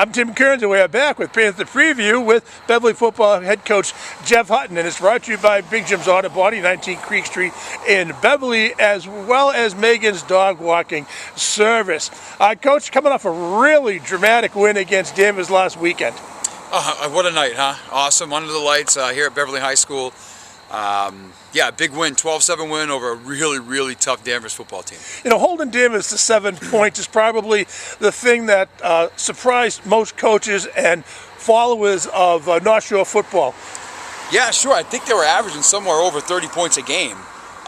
I'm Tim Kearns, and we are back with Panther Preview with Beverly football head coach Jeff Hutton, and it's brought to you by Big Jim's Auto Body, 19 Creek Street in Beverly, as well as Megan's Dog Walking Service. Coach, coming off a really dramatic win against Danvers last weekend. What a night, huh? Awesome, under the lights here at Beverly High School. Yeah, big win, 12-7 win over a really tough Danvers football team. You know, holding Danvers to 7 points is probably the thing that surprised most coaches and followers of North Shore football. Yeah, sure. I think they were averaging somewhere over 30 points a game.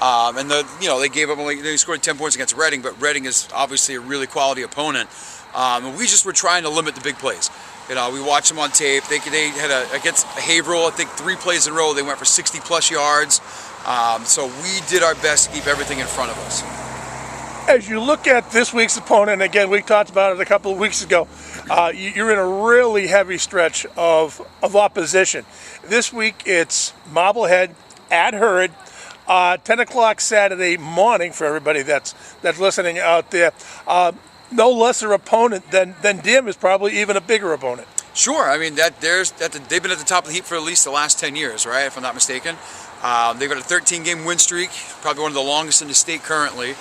And they gave up they scored 10 points against Reading, but Reading is obviously a really quality opponent. And we just were trying to limit the big plays. You know, we watched them on tape. They had against Haverhill, I think 3 plays in a row, they went for 60+ yards. So we did our best to keep everything in front of us. As you look at this week's opponent, again, we talked about it a couple of weeks ago, you're in a really heavy stretch of opposition. This week it's Marblehead at Hurd, 10 o'clock Saturday morning for everybody that's listening out there. No lesser opponent than Danvers, probably even a bigger opponent. Sure, I mean they've been at the top of the heap for at least the last 10 years, right? If I'm not mistaken, they've got a 13-game win streak, probably one of the longest in the state currently.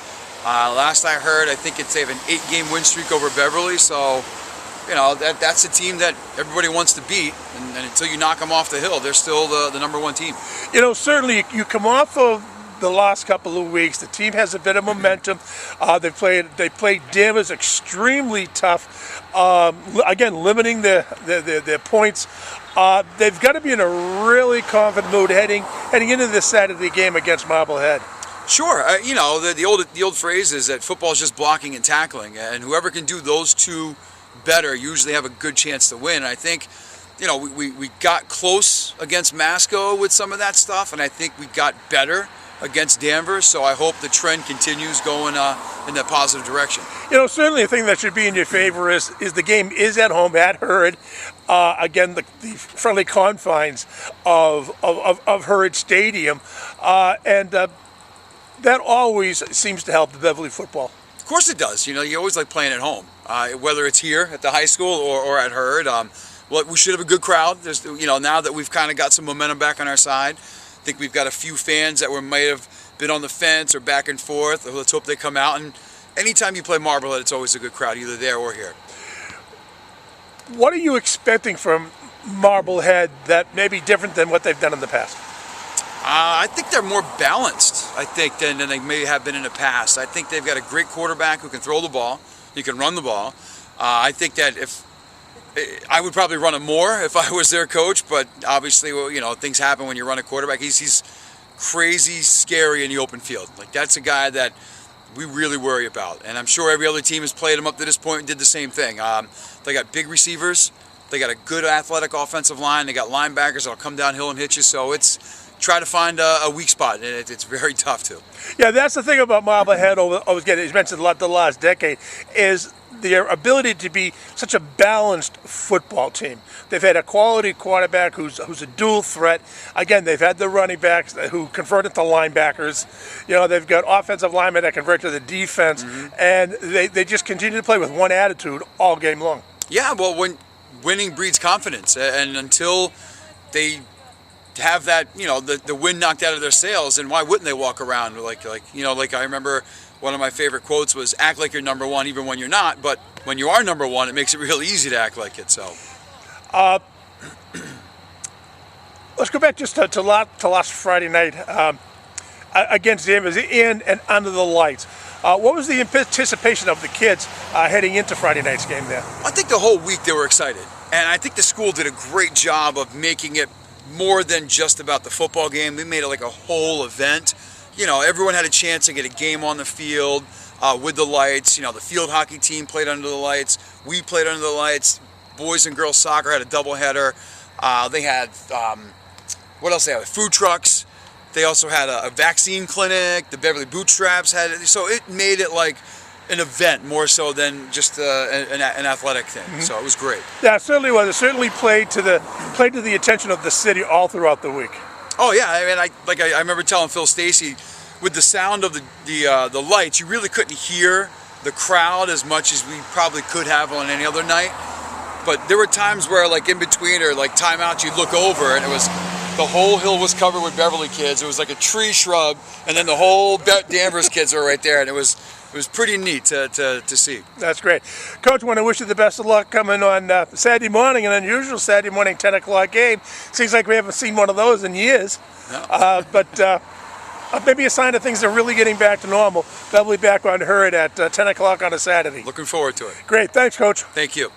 Last I heard, I think they have an 8-game win streak over Beverly. So, you know, that's a team that everybody wants to beat, and until you knock them off the hill, they're still the #1 team. You know, certainly you come off of the last couple of weeks, the team has a bit of momentum. They played Danvers extremely tough. Again, limiting their points. They've got to be in a really confident mood heading into this Saturday game against Marblehead. Sure, you know the old phrase is that football is just blocking and tackling, and whoever can do those two better usually have a good chance to win. And I think, you know, we got close against Masco with some of that stuff, and I think we got better against Danvers, so I hope the trend continues going in that positive direction. You know, certainly a thing that should be in your favor is the game is at home at Hurd. Again, the friendly confines of Hurd Stadium, and that always seems to help the Beverly football. Of course it does. You know, you always like playing at home, whether it's here at the high school or at Hurd. Well, we should have a good crowd. There's, you know, now that we've kind of got some momentum back on our side. I think we've got a few fans that might have been on the fence or back and forth. Let's hope they come out. And anytime you play Marblehead, it's always a good crowd, either there or here. What are you expecting from Marblehead that may be different than what they've done in the past? I think they're more balanced, I think, than they may have been in the past. I think they've got a great quarterback who can throw the ball. He can run the ball. I think that I would probably run him more if I was their coach, but obviously, well, you know, things happen when you run a quarterback. He's crazy scary in the open field. Like, that's a guy that we really worry about, and I'm sure every other team has played him up to this point and did the same thing. They got big receivers. They got a good athletic offensive line. They got linebackers that'll come downhill and hit you, so it's try to find a weak spot, and it's very tough to. Yeah, that's the thing about Marblehead, as mentioned a lot the last decade, is their ability to be such a balanced football team. They've had a quality quarterback who's a dual threat. Again, they've had the running backs who converted to linebackers. You know, they've got offensive linemen that convert to the defense, and they just continue to play with one attitude all game long. Yeah, well, when winning breeds confidence, and until they have that, you know, the wind knocked out of their sails, and why wouldn't they walk around like I remember one of my favorite quotes was, act like you're #1 even when you're not, but when you are #1, it makes it real easy to act like it. So let's go back just to last Friday night against Danvers in and under the lights. What was the anticipation of the kids heading into Friday night's game there? I think the whole week they were excited, and I think the school did a great job of making it more than just about the football game. They made it like a whole event. You know, everyone had a chance to get a game on the field with the lights. You know, the field hockey team played under the lights. We played under the lights. Boys and girls soccer had a doubleheader. They had, what else they had? Food trucks. They also had a vaccine clinic. The Beverly Bootstraps had it. So it made it like an event more so than just an athletic thing. So it was great. Yeah, it certainly was. It certainly played to the attention of the city all throughout the week. Oh yeah, I mean, I remember telling Phil Stacy, with the sound of the lights, you really couldn't hear the crowd as much as we probably could have on any other night. But there were times where, like in between or like timeouts, you'd look over and it was the whole hill was covered with Beverly kids. It was like a tree shrub, and then the whole Danvers kids were right there, and it was pretty neat to see. That's great. Coach, I want to wish you the best of luck coming on Saturday morning, an unusual Saturday morning 10 o'clock game. Seems like we haven't seen one of those in years. No. But maybe a sign of things are really getting back to normal. Beverly back on Herd at 10 o'clock on a Saturday. Looking forward to it. Great. Thanks, Coach. Thank you.